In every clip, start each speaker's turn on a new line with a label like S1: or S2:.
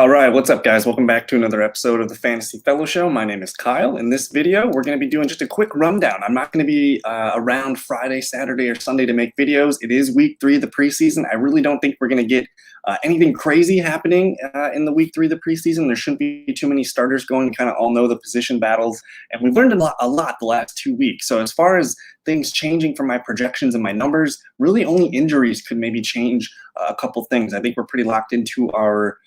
S1: All right, what's up, guys? Welcome back to another episode of the Fantasy Fellow Show. My name is Kyle. In this video, we're going to be doing just a quick rundown. I'm not going to be around Friday, Saturday, or Sunday to make videos. It is week 3 of the preseason. I really don't think we're going to get anything crazy happening in the week 3 of the preseason. There shouldn't be too many starters going. We kind of all know the position battles, and we've learned a lot the last 2 weeks. So as far as things changing from my projections and my numbers, really only injuries could maybe change a couple things. I think we're pretty locked into our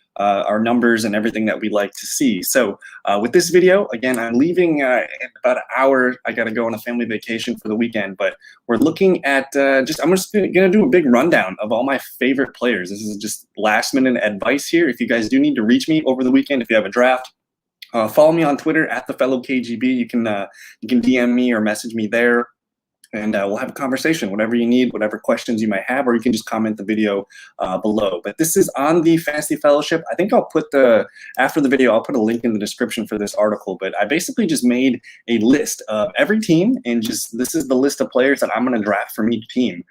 S1: numbers and everything that we like to see. So with this video, again, I'm leaving in about an hour. I got to go on a family vacation for the weekend, but we're looking at I'm just going to do a big rundown of all my favorite players. This is just last minute advice here. If you guys do need to reach me over the weekend, if you have a draft, follow me on Twitter at theFellowKGB. You can DM me or message me there. And we'll have a conversation, whatever you need, whatever questions you might have, or you can just comment the video below. But this is on the Fantasy Fellowship. I think I'll put after the video, I'll put a link in the description for this article. But I basically just made a list of every team, and this is the list of players that I'm going to draft from each team.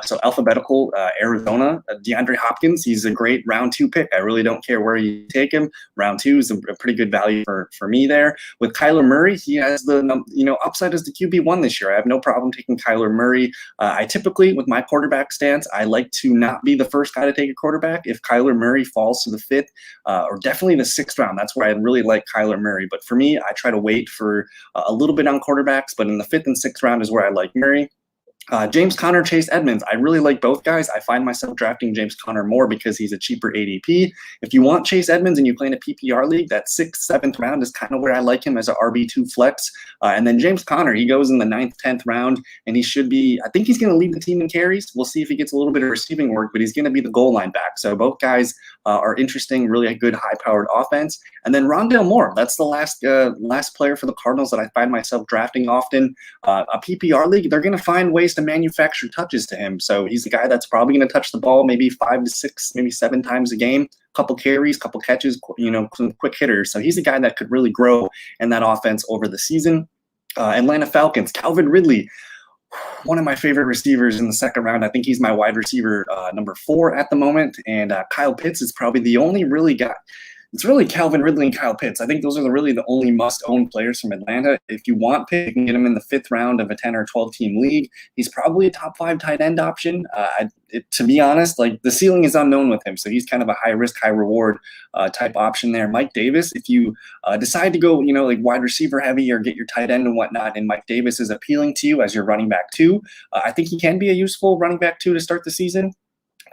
S1: So alphabetical, Arizona, DeAndre Hopkins, he's a great round 2 pick. I really don't care where you take him. Round 2 is a pretty good value for me there. With Kyler Murray, he has the upside as the QB1 this year. I have no problem taking Kyler Murray. I typically, with my quarterback stance, I like to not be the first guy to take a quarterback. If Kyler Murray falls to the 5th or definitely the 6th round, that's where I really like Kyler Murray. But for me, I try to wait for a little bit on quarterbacks, but in the 5th and 6th round is where I like Murray. James Conner, Chase Edmonds. I really like both guys. I find myself drafting James Conner more because he's a cheaper ADP. If you want Chase Edmonds and you play in a PPR league, that 6th, 7th round is kind of where I like him as an RB2 flex. And then James Conner, he goes in the 9th, 10th round, and he should be, I think he's going to lead the team in carries. We'll see if he gets a little bit of receiving work, but he's going to be the goal line back. So both guys are interesting, really a good high-powered offense. And then Rondale Moore, that's the last player for the Cardinals that I find myself drafting often. A PPR league, they're going to find ways to manufacture touches to him. So he's a guy that's probably going to touch the ball maybe 5 to 6, maybe 7 times a game, couple carries, couple catches, some quick hitters. So he's a guy that could really grow in that offense over the season. Atlanta Falcons, Calvin Ridley, one of my favorite receivers in the 2nd round. I think he's my wide receiver number 4 at the moment. And Kyle Pitts is probably the only really guy. It's really Calvin Ridley and Kyle Pitts. I think those are really the only must-own players from Atlanta. If you want Pitts, you can get him in the 5th round of a 10 or 12-team league. He's probably a top 5 tight end option. To be honest, like the ceiling is unknown with him, so he's kind of a high-risk, high-reward type option there. Mike Davis, if you decide to go, like wide receiver heavy or get your tight end and whatnot, and Mike Davis is appealing to you as your running back 2, I think he can be a useful running back 2 to start the season.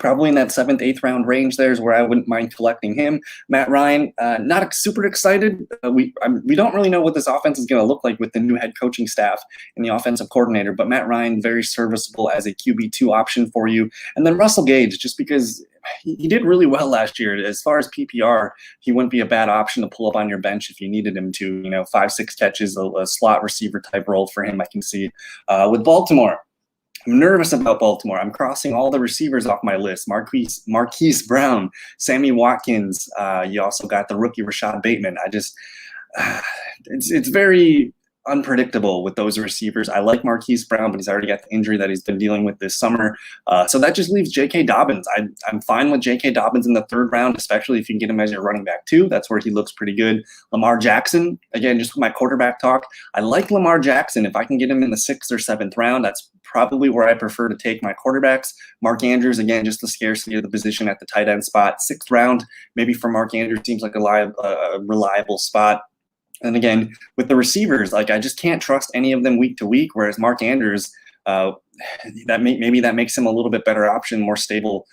S1: Probably in that 7th, 8th round range there is where I wouldn't mind collecting him. Matt Ryan, not super excited. We don't really know what this offense is going to look like with the new head coaching staff and the offensive coordinator, but Matt Ryan, very serviceable as a QB2 option for you. And then Russell Gage, just because he did really well last year. As far as PPR, he wouldn't be a bad option to pull up on your bench if you needed him to, 5, 6 catches, a slot receiver type role for him, I can see. With Baltimore, I'm nervous about Baltimore. I'm crossing all the receivers off my list. Marquise Brown, Sammy Watkins. You also got the rookie Rashad Bateman. It's very unpredictable with those receivers. I like Marquise Brown, but he's already got the injury that he's been dealing with this summer. So that just leaves J.K. Dobbins. I'm fine with J.K. Dobbins in the 3rd round, especially if you can get him as your running back 2. That's where he looks pretty good. Lamar Jackson, again, just with my quarterback talk, I like Lamar Jackson. If I can get him in the 6th or 7th round, that's probably where I prefer to take my quarterbacks. Mark Andrews, again, just the scarcity of the position at the tight end spot. 6th round, maybe for Mark Andrews, seems like a reliable spot. And again, with the receivers, I just can't trust any of them week to week, whereas Mark Andrews, maybe that makes him a little bit better option, more stable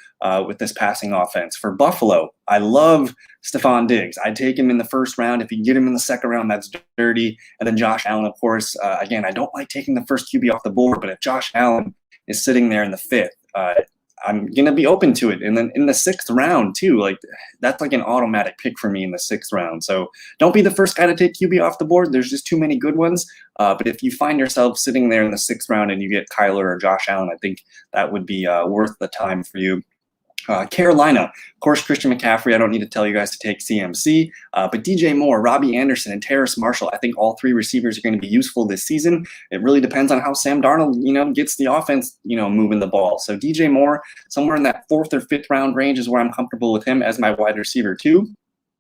S1: with this passing offense. For Buffalo, I love Stephon Diggs. I'd take him in the 1st round. If you get him in the 2nd round, that's dirty. And then Josh Allen, of course. Again, I don't like taking the first QB off the board, but if Josh Allen is sitting there in the 5th, I'm going to be open to it. And then in the 6th round, too, that's like an automatic pick for me in the 6th round. So don't be the first guy to take QB off the board. There's just too many good ones. But if you find yourself sitting there in the 6th round and you get Kyler or Josh Allen, I think that would be worth the time for you. Carolina, of course, Christian McCaffrey. I don't need to tell you guys to take CMC, but DJ Moore, Robbie Anderson, and Terrace Marshall. I think all three receivers are going to be useful this season. It really depends on how Sam Darnold, gets the offense, moving the ball. So DJ Moore, somewhere in that 4th or 5th round range is where I'm comfortable with him as my wide receiver too.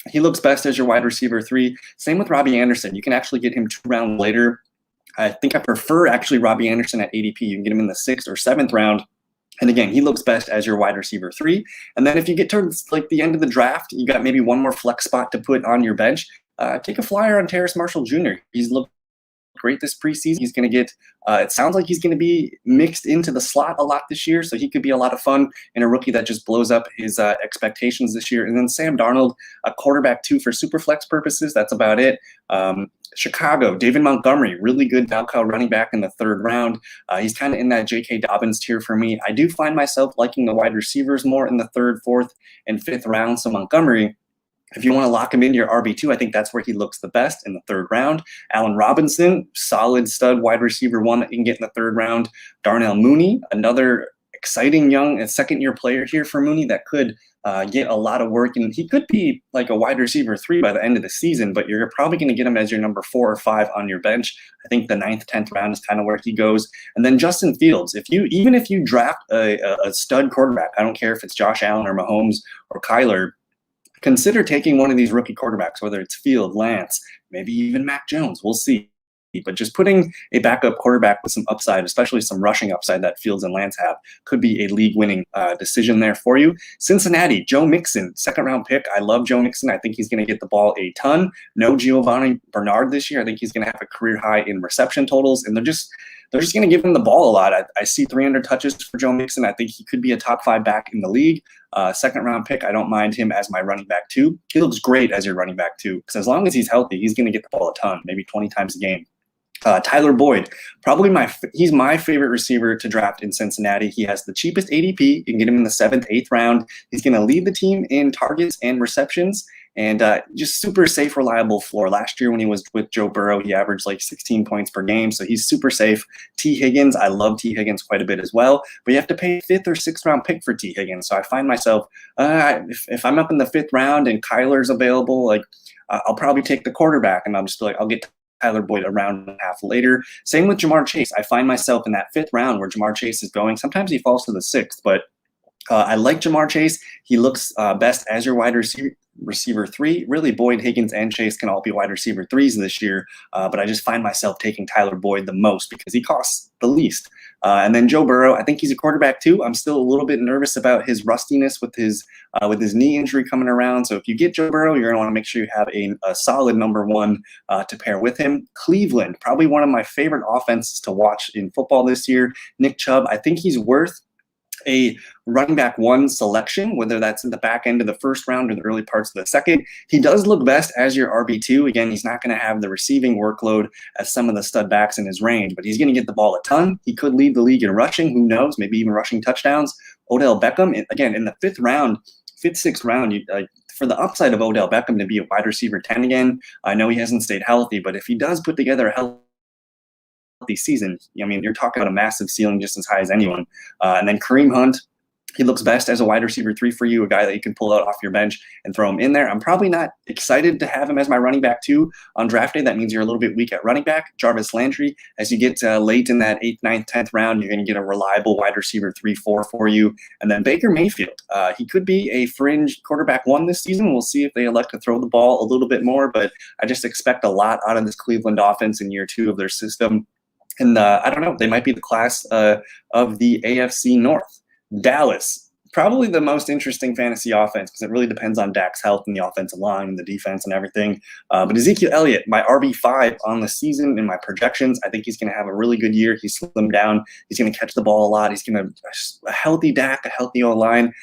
S1: He looks best as your wide receiver 3. Same with Robbie Anderson. You can actually get him 2 rounds later. I think I prefer actually Robbie Anderson at ADP. You can get him in the 6th or 7th round. And again, he looks best as your wide receiver 3. And then if you get towards like the end of the draft, you got maybe one more flex spot to put on your bench. Take a flyer on Terrace Marshall Jr. He's looked great this preseason. He's going to get, it sounds like he's going to be mixed into the slot a lot this year, so he could be a lot of fun in a rookie that just blows up his expectations this year. And then Sam Darnold, a quarterback 2 for superflex purposes. That's about it. Chicago, David Montgomery, really good bell cow running back in the 3rd round. He's kind of in that J.K. Dobbins tier for me. I do find myself liking the wide receivers more in the 3rd, 4th, and 5th round. So Montgomery, if you want to lock him into your RB2, I think that's where he looks the best in the 3rd round. Allen Robinson, solid stud wide receiver 1 that you can get in the 3rd round. Darnell Mooney, another exciting young second-year player here for Mooney that could get a lot of work. And he could be like a wide receiver 3 by the end of the season, but you're probably going to get him as your number 4 or 5 on your bench. I think the 9th, 10th round is kind of where he goes. And then Justin Fields, even if you draft a stud quarterback, I don't care if it's Josh Allen or Mahomes or Kyler, consider taking one of these rookie quarterbacks, whether it's Field, Lance, maybe even Mac Jones. We'll see. But just putting a backup quarterback with some upside, especially some rushing upside that Fields and Lance have, could be a league-winning decision there for you. Cincinnati, Joe Mixon, 2nd-round pick. I love Joe Mixon. I think he's going to get the ball a ton. No Giovanni Bernard this year. I think he's going to have a career high in reception totals, and they're just going to give him the ball a lot. I see 300 touches for Joe Mixon. I think he could be a top 5 back in the league. 2nd-round pick. I don't mind him as my running back 2. He looks great as your running back 2 because as long as he's healthy, he's going to get the ball a ton, maybe 20 times a game. Tyler Boyd, probably he's my favorite receiver to draft in Cincinnati. He has the cheapest ADP. You can get him in the 7th, 8th round. He's going to lead the team in targets and receptions, and just super safe, reliable floor. Last year when he was with Joe Burrow, he averaged like 16 points per game, so he's super safe. T. Higgins, I love T. Higgins quite a bit as well, but you have to pay a 5th or 6th round pick for T. Higgins, so I find myself, if I'm up in the 5th round and Kyler's available, like I'll probably take the quarterback, and I'll just be like, I'll get Tyler Boyd a round and a half later. Same with Jamar Chase. I find myself in that 5th round where Jamar Chase is going. Sometimes he falls to the 6th, but I like Jamar Chase. He looks best as your wide receiver 3. Really, Boyd, Higgins, and Chase can all be wide receiver 3s this year, but I just find myself taking Tyler Boyd the most because he costs the least. And then Joe Burrow, I think he's a quarterback too. I'm still a little bit nervous about his rustiness with his knee injury coming around. So if you get Joe Burrow, you're going to want to make sure you have a solid number 1 to pair with him. Cleveland, probably one of my favorite offenses to watch in football this year. Nick Chubb, I think he's worth a running back 1 selection, whether that's in the back end of the 1st round or the early parts of the 2nd. He does look best as your RB2. Again, he's not going to have the receiving workload as some of the stud backs in his range, but he's going to get the ball a ton. He could lead the league in rushing. Who knows? Maybe even rushing touchdowns. Odell Beckham, again, in the 5th round, 5th, 6th round, for the upside of Odell Beckham to be a wide receiver 10 again, I know he hasn't stayed healthy, but if he does put together a healthy season, I mean, you're talking about a massive ceiling just as high as anyone. And then Kareem Hunt, he looks best as a wide receiver 3 for you, a guy that you can pull out off your bench and throw him in there. I'm probably not excited to have him as my running back 2 on draft day. That means you're a little bit weak at running back. Jarvis Landry, as you get late in that 8th, 9th, 10th round, you're going to get a reliable wide receiver 3, 4 for you. And then Baker Mayfield, he could be a fringe quarterback 1 this season. We'll see if they elect to throw the ball a little bit more, but I just expect a lot out of this Cleveland offense in year 2 of their system. And I don't know, they might be the class of the AFC North. Dallas, probably the most interesting fantasy offense because it really depends on Dak's health and the offensive line and the defense and everything. But Ezekiel Elliott, my RB5 on the season in my projections, I think he's going to have a really good year. He's slimmed down. He's going to catch the ball a lot. He's going to a healthy Dak, a healthy O-line.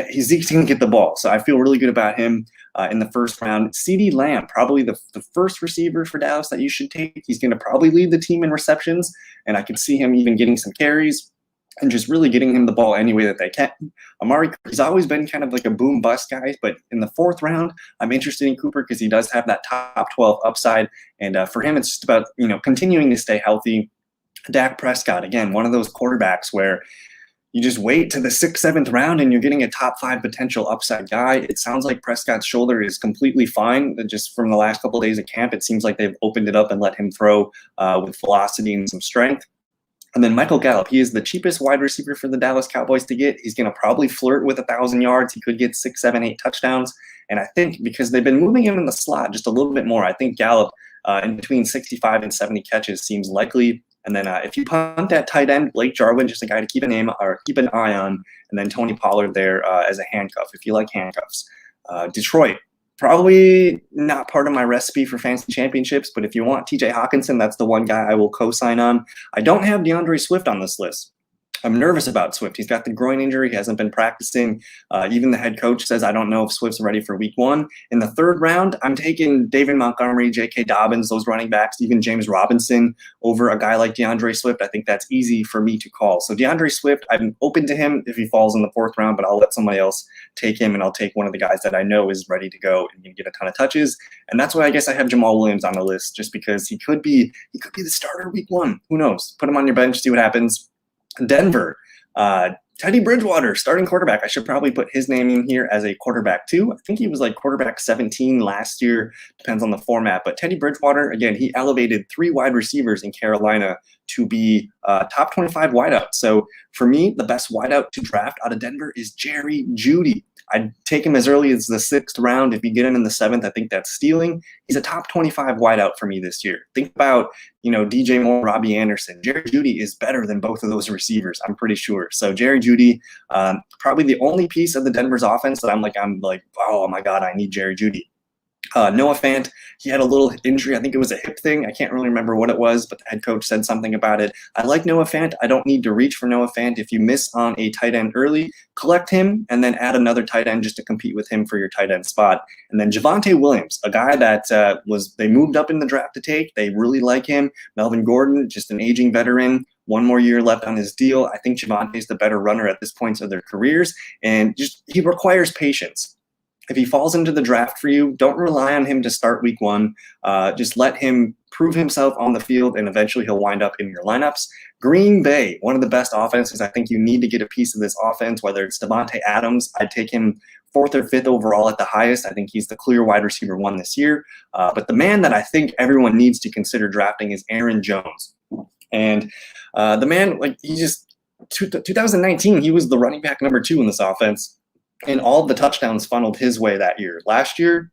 S1: He's going to get the ball. So I feel really good about him in the 1st round. CeeDee Lamb, probably the first receiver for Dallas that you should take. He's going to probably lead the team in receptions, and I can see him even getting some carries and just really getting him the ball any way that they can. Amari, he's always been kind of like a boom bust guy, but in the 4th round, I'm interested in Cooper because he does have that top 12 upside. And for him, it's just about, continuing to stay healthy. Dak Prescott, again, one of those quarterbacks where you just wait to the 6th, 7th round and you're getting a top 5 potential upside guy. It sounds like Prescott's shoulder is completely fine. Just from the last couple of days of camp, it seems like they've opened it up and let him throw with velocity and some strength. And then Michael Gallup, he is the cheapest wide receiver for the Dallas Cowboys to get. He's going to probably flirt with 1,000 yards. He could get 6, 7, 8 touchdowns. And I think because they've been moving him in the slot just a little bit more, I think Gallup in between 65 and 70 catches seems likely. And then if you punt that tight end, Blake Jarwin, just a guy to keep an eye on. And then Tony Pollard there as a handcuff, if you like handcuffs. Detroit, probably not part of my recipe for fantasy championships, but if you want TJ Hawkinson, that's the one guy I will co-sign on. I don't have DeAndre Swift on this list. I'm nervous about Swift. He's got the groin injury. He hasn't been practicing. Even the head coach says, I don't know if Swift's ready for week 1. In the 3rd round, I'm taking David Montgomery, J.K. Dobbins, those running backs, even James Robinson over a guy like DeAndre Swift. I think that's easy for me to call. So DeAndre Swift, I'm open to him if he falls in the 4th round, but I'll let somebody else take him, and I'll take one of the guys that I know is ready to go and can get a ton of touches. And that's why I guess I have Jamal Williams on the list, just because he could be the starter week 1. Who knows? Put him on your bench, see what happens. Denver, Teddy Bridgewater, starting quarterback. I should probably put his name in here as a quarterback too. I think he was like quarterback 17 last year, depends on the format. But Teddy Bridgewater, again, he elevated 3 wide receivers in Carolina to be top 25 wideout. So for me, the best wideout to draft out of Denver is Jerry Jeudy. I'd take him as early as the 6th round. If you get him in the 7th, I think that's stealing. He's a top 25 wideout for me this year. Think about, DJ Moore, Robbie Anderson. Jerry Jeudy is better than both of those receivers, I'm pretty sure. So Jerry Jeudy, probably the only piece of the Denver's offense that I'm like, oh my God, I need Jerry Jeudy. Noah Fant, he had a little injury. I think it was a hip thing. I can't really remember what it was, but the head coach said something about it. I like Noah Fant. I don't need to reach for Noah Fant. If you miss on a tight end early, collect him and then add another tight end just to compete with him for your tight end spot. And then Javonte Williams, a guy that they moved up in the draft to take. They really like him. Melvin Gordon, just an aging veteran. 1 more year left on his deal. I think Javonte is the better runner at this point of their careers, and he requires patience. If he falls into the draft for you, don't rely on him to start week 1. Just let him prove himself on the field, and eventually he'll wind up in your lineups. Green Bay, one of the best offenses. I think you need to get a piece of this offense, whether it's Devontae Adams. I'd take him 4th or 5th overall at the highest. I think he's the clear wide receiver 1 this year. But the man that I think everyone needs to consider drafting is Aaron Jones. And the man, 2019, he was the running back number 2 in this offense. And all the touchdowns funneled his way that year. Last year,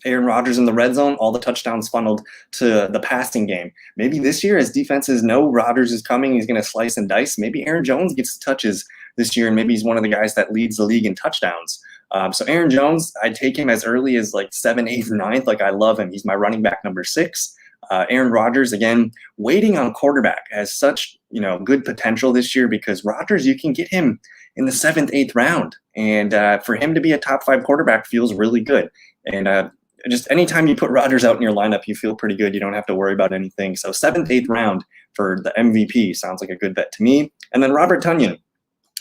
S1: Aaron Rodgers in the red zone, all the touchdowns funneled to the passing game. Maybe this year, as defenses know Rodgers is coming, he's going to slice and dice. Maybe Aaron Jones gets touches this year, and maybe he's one of the guys that leads the league in touchdowns. So Aaron Jones, I'd take him as early as 7th, 8th, 9th. I love him. He's my running back number 6. Aaron Rodgers, again, waiting on quarterback, has such good potential this year, because Rodgers, you can get him in the 7th, 8th round. And for him to be a top 5 quarterback feels really good. And just anytime you put Rodgers out in your lineup, you feel pretty good. You don't have to worry about anything. So 7th, 8th round for the MVP sounds like a good bet to me. And then Robert Tonyan.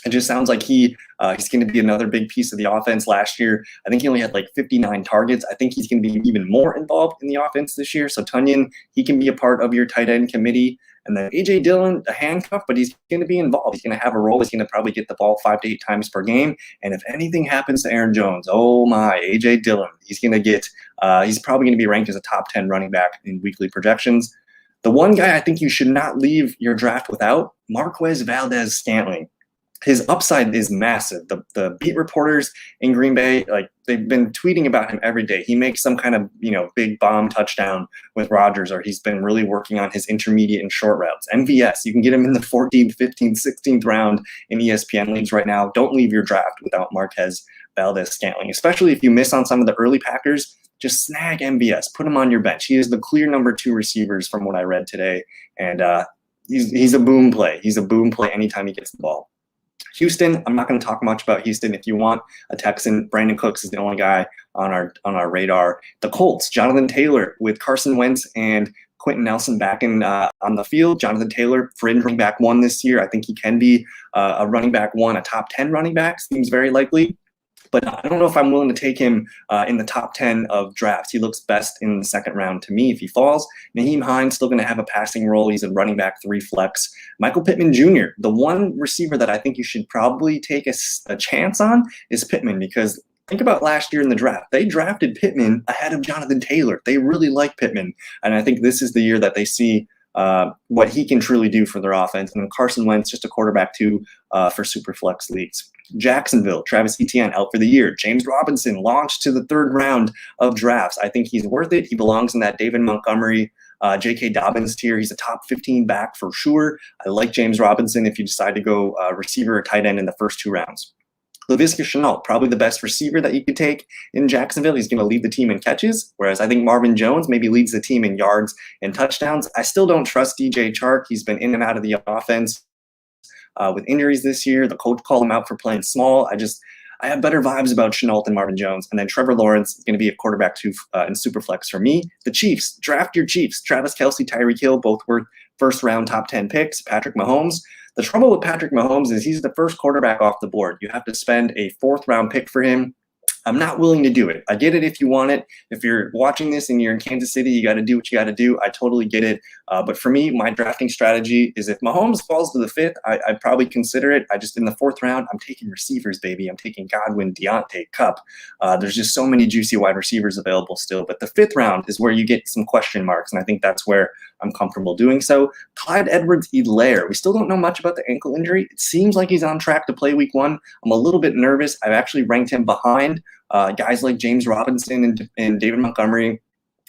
S1: It just sounds like he's going to be another big piece of the offense. Last year, I think he only had 59 targets. I think he's going to be even more involved in the offense this year. So Tonyan, he can be a part of your tight end committee. And then A.J. Dillon, a handcuff, but he's going to be involved. He's going to have a role. He's going to probably get the ball 5 to 8 times per game. And if anything happens to Aaron Jones, oh my, A.J. Dillon, he's going to get he's probably going to be ranked as a top 10 running back in weekly projections. The one guy I think you should not leave your draft without, Marquez Valdes-Scantling. His upside is massive. The beat reporters in Green Bay, they've been tweeting about him every day. He makes some kind of, big bomb touchdown with Rodgers, or he's been really working on his intermediate and short routes. MVS, you can get him in the 14th, 15th, 16th round in ESPN leagues right now. Don't leave your draft without Marquez Valdes-Scantling, especially if you miss on some of the early Packers. Just snag MVS, put him on your bench. He is the clear number 2 receivers from what I read today, and he's a boom play. He's a boom play anytime he gets the ball. Houston, I'm not going to talk much about Houston. If you want a Texan, Brandon Cooks is the only guy on our radar. The Colts, Jonathan Taylor with Carson Wentz and Quentin Nelson back on the field. Jonathan Taylor, fringe running back 1 this year. I think he can be a running back 1, a top 10 running back. Seems very likely. But I don't know if I'm willing to take him in the top 10 of drafts. He looks best in the 2nd round to me if he falls. Naheem Hines still going to have a passing role. He's a running back 3 flex. Michael Pittman Jr., the one receiver that I think you should probably take a chance on is Pittman, because think about last year in the draft. They drafted Pittman ahead of Jonathan Taylor. They really like Pittman. And I think this is the year that they see what he can truly do for their offense. And then Carson Wentz, just a quarterback too for super flex leagues. Jacksonville, Travis Etienne out for the year. James Robinson launched to the 3rd round of drafts. I think he's worth it. He belongs in that David Montgomery, J.K. Dobbins tier. He's a top 15 back for sure. I like James Robinson if you decide to go receiver or tight end in the first 2 rounds. Laviska Shenault, probably the best receiver that you could take in Jacksonville. He's going to lead the team in catches, whereas I think Marvin Jones maybe leads the team in yards and touchdowns. I still don't trust DJ Chark. He's been in and out of the offense with injuries this year. The coach called him out for playing small. I have better vibes about Shenault than Marvin Jones. And then Trevor Lawrence is going to be a quarterback too in Superflex for me. The Chiefs, draft your Chiefs. Travis Kelce, Tyreek Hill, both worth first-round top 10 picks. Patrick Mahomes. The trouble with Patrick Mahomes is he's the first quarterback off the board. You have to spend a 4th-round pick for him. I'm not willing to do it. I get it if you want it. If you're watching this and you're in Kansas City, you got to do what you got to do. I totally get it. But for me, my drafting strategy is if Mahomes falls to the 5th, I'd probably consider it. In the 4th round, I'm taking receivers, baby. I'm taking Godwin, Deontay, Kupp. There's just so many juicy wide receivers available still. But the 5th round is where you get some question marks, and I think that's where I'm comfortable doing so. Clyde Edwards-Helaire. We still don't know much about the ankle injury. It seems like he's on track to play week 1. I'm a little bit nervous. I've actually ranked him behind guys like James Robinson and David Montgomery.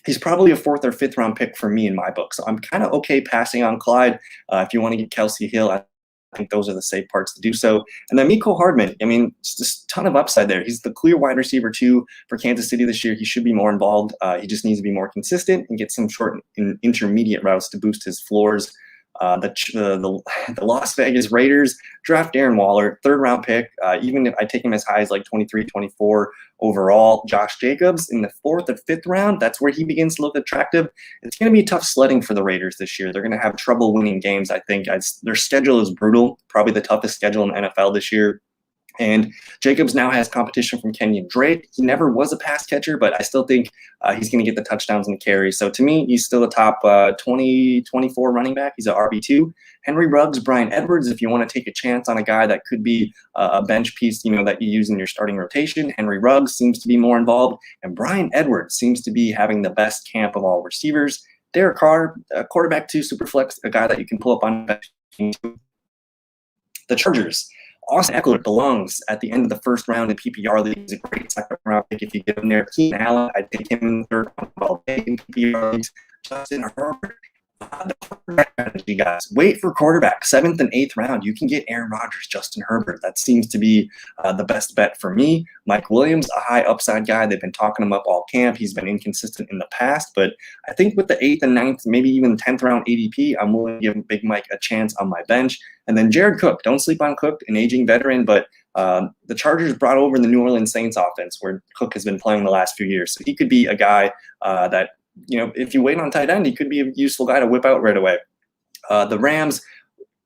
S1: He's probably a 4th or 5th round pick for me in my book. So I'm kind of okay passing on Clyde. If you want to get Kelsey Hill, I think those are the safe parts to do so. And then Mecole Hardman, I mean, just a ton of upside there. He's the clear wide receiver too for Kansas City this year. He should be more involved. He just needs to be more consistent and get some short and intermediate routes to boost his floors. The Las Vegas Raiders draft Darren Waller, 3rd round pick. Even if I take him as high as like 23, 24 overall. Josh Jacobs in the 4th or 5th round, that's where he begins to look attractive. It's going to be tough sledding for the Raiders this year. They're going to have trouble winning games, I think. Their schedule is brutal, probably the toughest schedule in the NFL this year. And Jacobs now has competition from Kenyon Drake. He never was a pass catcher, but I still think he's going to get the touchdowns and the carries. So to me, he's still a top 20, 24 running back. He's an RB2. Henry Ruggs, Bryan Edwards, if you want to take a chance on a guy that could be a bench piece, that you use in your starting rotation. Henry Ruggs seems to be more involved. And Bryan Edwards seems to be having the best camp of all receivers. Derek Carr, quarterback 2, super flex, a guy that you can pull up on bench. The Chargers. Austin Eckler belongs at the end of the 1st round in PPR leagues. He's a great 2nd round pick if you get him there. Keenan Allen, I'd take him in the 3rd round all day in PPR leagues. Justin Herbert. The quarterback strategy, guys. Wait for quarterback. 7th and 8th round. You can get Aaron Rodgers, Justin Herbert. That seems to be the best bet for me. Mike Williams, a high upside guy. They've been talking him up all camp. He's been inconsistent in the past, but I think with the 8th and 9th, maybe even 10th round ADP, I'm willing to give Big Mike a chance on my bench. And then Jared Cook. Don't sleep on Cook, an aging veteran, but the Chargers brought over the New Orleans Saints offense where Cook has been playing the last few years. So he could be a guy that, if you wait on tight end, he could be a useful guy to whip out right away. The Rams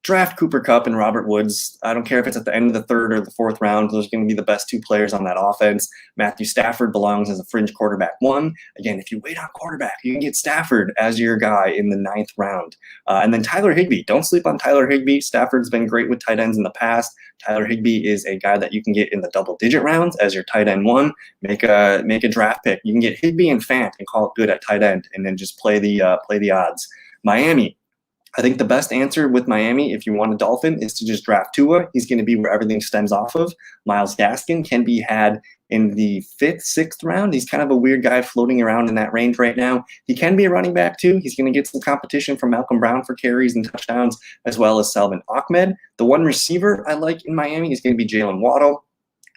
S1: draft Cooper Kupp and Robert Woods. I don't care if it's at the end of the 3rd or the 4th round. Those are going to be the best 2 players on that offense. Matthew Stafford belongs as a fringe quarterback 1. Again, if you wait on quarterback, you can get Stafford as your guy in the 9th round. And then Tyler Higbee. Don't sleep on Tyler Higbee. Stafford's been great with tight ends in the past. Tyler Higbee is a guy that you can get in the double-digit rounds as your tight end 1. Make a draft pick. You can get Higbee and Fant and call it good at tight end, and then just play the odds. Miami. I think the best answer with Miami, if you want a Dolphin, is to just draft Tua. He's going to be where everything stems off of. Myles Gaskin can be had in the 5th, 6th round. He's kind of a weird guy floating around in that range right now. He can be a running back too. He's going to get some competition from Malcolm Brown for carries and touchdowns, as well as Salvon Ahmed. The one receiver I like in Miami is going to be Jalen Waddle.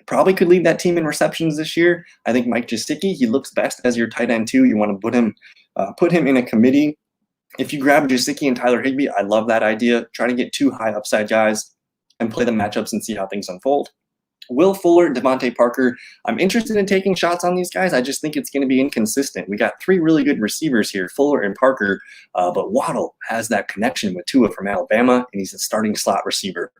S1: Probably could lead that team in receptions this year. I think Mike Gesicki, he looks best as your tight end too. You want to put him in a committee. If you grab Gesicki and Tyler Higbee, I love that idea. Try to get 2 high upside guys and play the matchups and see how things unfold. Will Fuller, Devontae Parker. I'm interested in taking shots on these guys. I just think it's going to be inconsistent. We got 3 really good receivers here, Fuller and Parker, but Waddle has that connection with Tua from Alabama, and he's a starting slot receiver.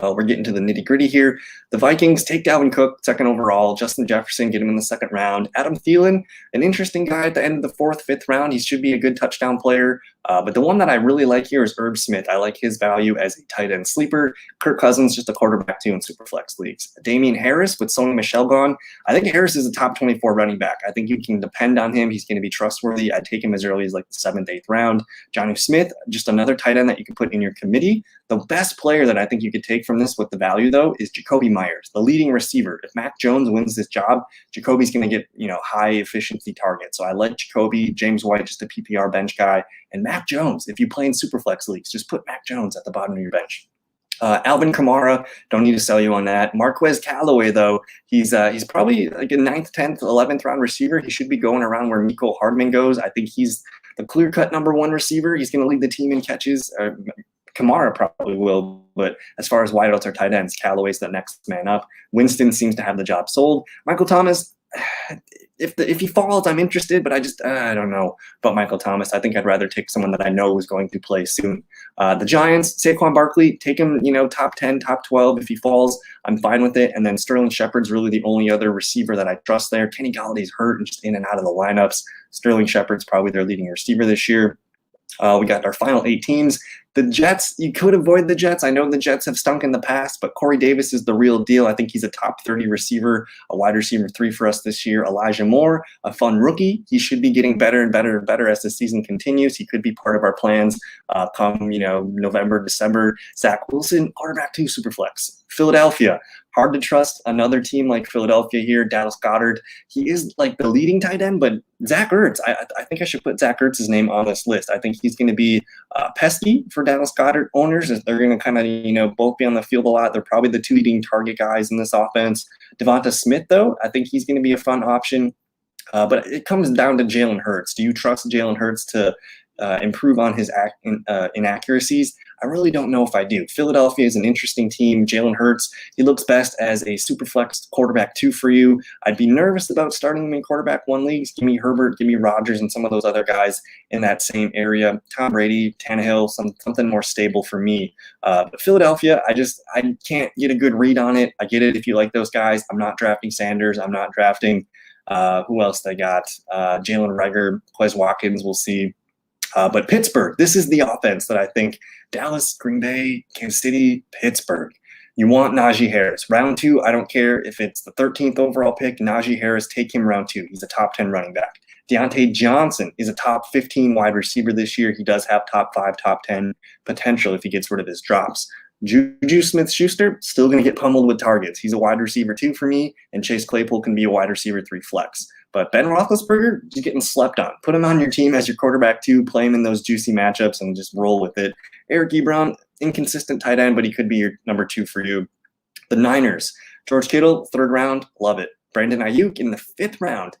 S1: We're getting to the nitty-gritty here. The Vikings take Dalvin Cook, 2nd overall. Justin Jefferson, get him in the 2nd round. Adam Thielen, an interesting guy at the end of the 4th, 5th round. He should be a good touchdown player. But the one that I really like here is Herb Smith. I like his value as a tight end sleeper. Kirk Cousins, just a quarterback too in Superflex leagues. Damian Harris with Sony Michel gone. I think Harris is a top 24 running back. I think you can depend on him. He's going to be trustworthy. I'd take him as early as like the 7th, 8th round. Jonnu Smith, just another tight end that you can put in your committee. The best player that I think you could take from this with the value, though, is Jacoby Myers, the leading receiver. If Mac Jones wins this job, Jacoby's going to get, high efficiency targets. So I like Jacoby. James White, just a PPR bench guy. And Mac Jones, if you play in Superflex leagues, just put Mac Jones at the bottom of your bench. Alvin Kamara, don't need to sell you on that. Marquez Callaway, though, he's probably like a 9th, 10th, 11th round receiver. He should be going around where Mecole Hardman goes. I think he's the clear-cut #1 receiver. He's going to lead the team in catches. Kamara probably will, but as far as wideouts or tight ends, Callaway's the next man up. Winston seems to have the job sold. Michael Thomas, if he falls, I'm interested, but I don't know about Michael Thomas. I think I'd rather take someone that I know is going to play soon. The Giants, Saquon Barkley, take him, top 10, top 12. If he falls, I'm fine with it. And then Sterling Shepard's really the only other receiver that I trust there. Kenny Galladay's hurt and just in and out of the lineups. Sterling Shepard's probably their leading receiver this year. We got our final 8 teams. The Jets, you could avoid the Jets. I know the Jets have stunk in the past, but Corey Davis is the real deal. I think he's a top 30 receiver, a wide receiver 3 for us this year. Elijah Moore, a fun rookie. He should be getting better and better and better as the season continues. He could be part of our plans come, November, December. Zach Wilson, quarterback 2, Superflex. Philadelphia, hard to trust another team like Philadelphia here. Dallas Goedert, he is like the leading tight end, but Zach Ertz, I think I should put Zach Ertz's name on this list. I think he's going to be pesky for Dallas Goedert owners. They're going to kind of, both be on the field a lot. They're probably the 2 leading target guys in this offense. Devonta Smith, though, I think he's going to be a fun option. But it comes down to Jalen Hurts. Do you trust Jalen Hurts to improve on his inaccuracies? I really don't know if I do. Philadelphia is an interesting team. Jalen Hurts, he looks best as a Superflex quarterback 2 for you. I'd be nervous about starting him in quarterback 1 leagues. Give me Herbert, give me Rodgers, and some of those other guys in that same area. Tom Brady, Tannehill, something more stable for me. But Philadelphia, I can't get a good read on it. I get it if you like those guys. I'm not drafting Sanders. I'm not drafting who else they got? Jalen Reagor, Quez Watkins, we'll see. But Pittsburgh, this is the offense that I think Dallas, Green Bay, Kansas City, Pittsburgh. You want Najee Harris. Round 2, I don't care if it's the 13th overall pick. Najee Harris, take him round 2. He's a top 10 running back. Deontay Johnson is a top 15 wide receiver this year. He does have top 5, top 10 potential if he gets rid of his drops. Juju Smith-Schuster, still going to get pummeled with targets. He's a wide receiver 2 for me, and Chase Claypool can be a wide receiver 3 flex. But Ben Roethlisberger, he's getting slept on. Put him on your team as your quarterback 2, play him in those juicy matchups, and just roll with it. Eric Ebron, inconsistent tight end, but he could be your number 2 for you. The Niners, George Kittle, 3rd round, love it. Brandon Ayuk in the 5th round.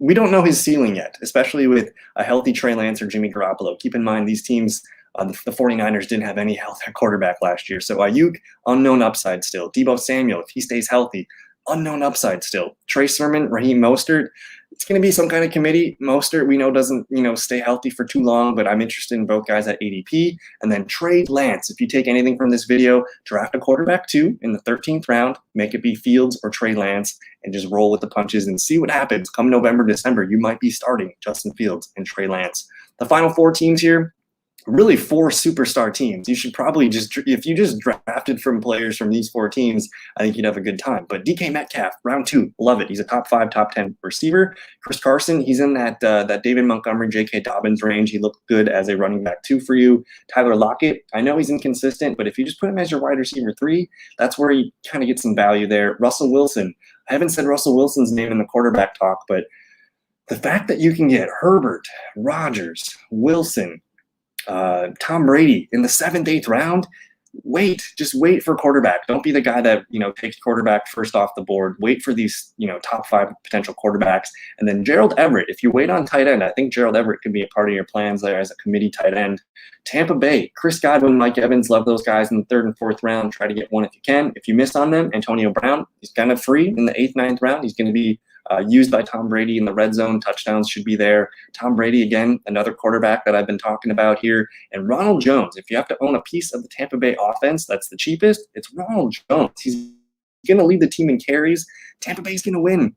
S1: We don't know his ceiling yet, especially with a healthy Trey Lance or Jimmy Garoppolo. Keep in mind, these teams, the 49ers didn't have any health at quarterback last year. So Ayuk, unknown upside still. Deebo Samuel, if he stays healthy, unknown upside still. Trey Sermon, Raheem Mostert, it's going to be some kind of committee. Mostert, we know, doesn't stay healthy for too long, but I'm interested in both guys at ADP. And then Trey Lance, if you take anything from this video, draft a quarterback 2 in the 13th round, make it be Fields or Trey Lance, and just roll with the punches and see what happens. Come November, December, you might be starting Justin Fields and Trey Lance. The final 4 teams here, really 4 superstar teams. You should probably if you just drafted from players from these 4 teams, I think you'd have a good time. But DK Metcalf, round 2, love it. He's a top 5, top 10 receiver. Chris Carson, he's in that David Montgomery, J.K. Dobbins range. He looked good as a running back 2 for you. Tyler Lockett, I know he's inconsistent, but if you just put him as your wide receiver 3, that's where you kind of get some value there. Russell Wilson, I haven't said Russell Wilson's name in the quarterback talk, but the fact that you can get Herbert, Rodgers, Wilson, Tom Brady in the 7th, 8th round, just wait for quarterback. Don't be the guy that, takes quarterback first off the board. Wait for these, top 5 potential quarterbacks. And then Gerald Everett, if you wait on tight end, I think Gerald Everett could be a part of your plans there as a committee tight end. Tampa Bay, Chris Godwin, Mike Evans, love those guys in the 3rd and 4th round. Try to get one if you can. If you miss on them, Antonio Brown, he's kind of free in the 8th, 9th round. He's going to be used by Tom Brady in the red zone. Touchdowns should be there. Tom Brady, again, another quarterback that I've been talking about here. And Ronald Jones, if you have to own a piece of the Tampa Bay offense that's the cheapest, it's Ronald Jones. He's going to lead the team in carries. Tampa Bay's going to win.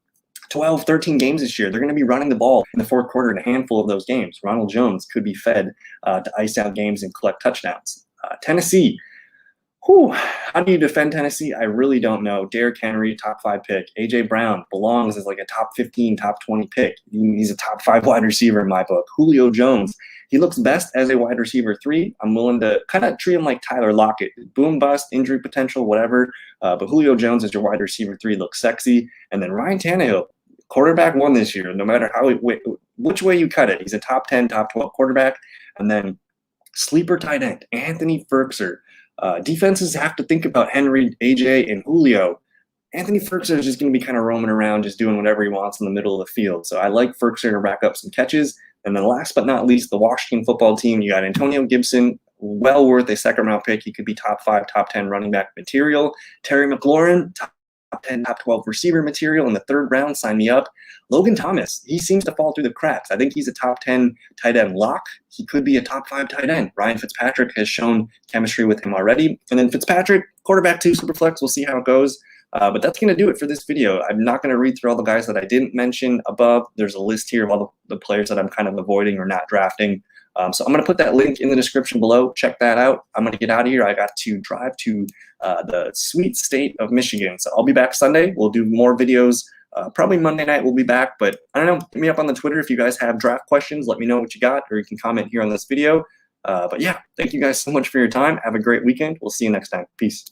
S1: 12, 13 games this year. They're going to be running the ball in the fourth quarter in a handful of those games. Ronald Jones could be fed to ice out games and collect touchdowns. Tennessee. How do you defend Tennessee? I really don't know. Derrick Henry, top 5 pick. A.J. Brown belongs as like a top 15, top 20 pick. He's a top 5 wide receiver in my book. Julio Jones, he looks best as a wide receiver 3. I'm willing to kind of treat him like Tyler Lockett. Boom, bust, injury potential, whatever. But Julio Jones as your wide receiver 3 looks sexy. And then Ryan Tannehill, quarterback 1 this year, no matter which way you cut it. He's a top 10, top 12 quarterback. And then sleeper tight end, Anthony Firkser. Defenses have to think about Henry, AJ, and Julio. Anthony Firkser is just going to be kind of roaming around, just doing whatever he wants in the middle of the field. So I like Firkser to rack up some catches. And then last but not least, the Washington football team. You got Antonio Gibson, well worth a second-round pick. He could be top 5, top 10 running back material. Terry McLaurin, top 10, top 12 receiver material in the 3rd round. Sign me up. Logan Thomas, he seems to fall through the cracks. I think he's a top 10 tight end lock. He could be a top 5 tight end. Ryan Fitzpatrick has shown chemistry with him already. And then Fitzpatrick, quarterback 2, super flex. We'll see how it goes. But that's going to do it for this video. I'm not going to read through all the guys that I didn't mention above. There's a list here of all the players that I'm kind of avoiding or not drafting. So I'm going to put that link in the description below. Check that out. I'm going to get out of here. I got to drive to the sweet state of Michigan. So I'll be back Sunday. We'll do more videos. Probably Monday night we'll be back. But I don't know. Hit me up on the Twitter if you guys have draft questions. Let me know what you got, or you can comment here on this video. But yeah, thank you guys so much for your time. Have a great weekend. We'll see you next time. Peace.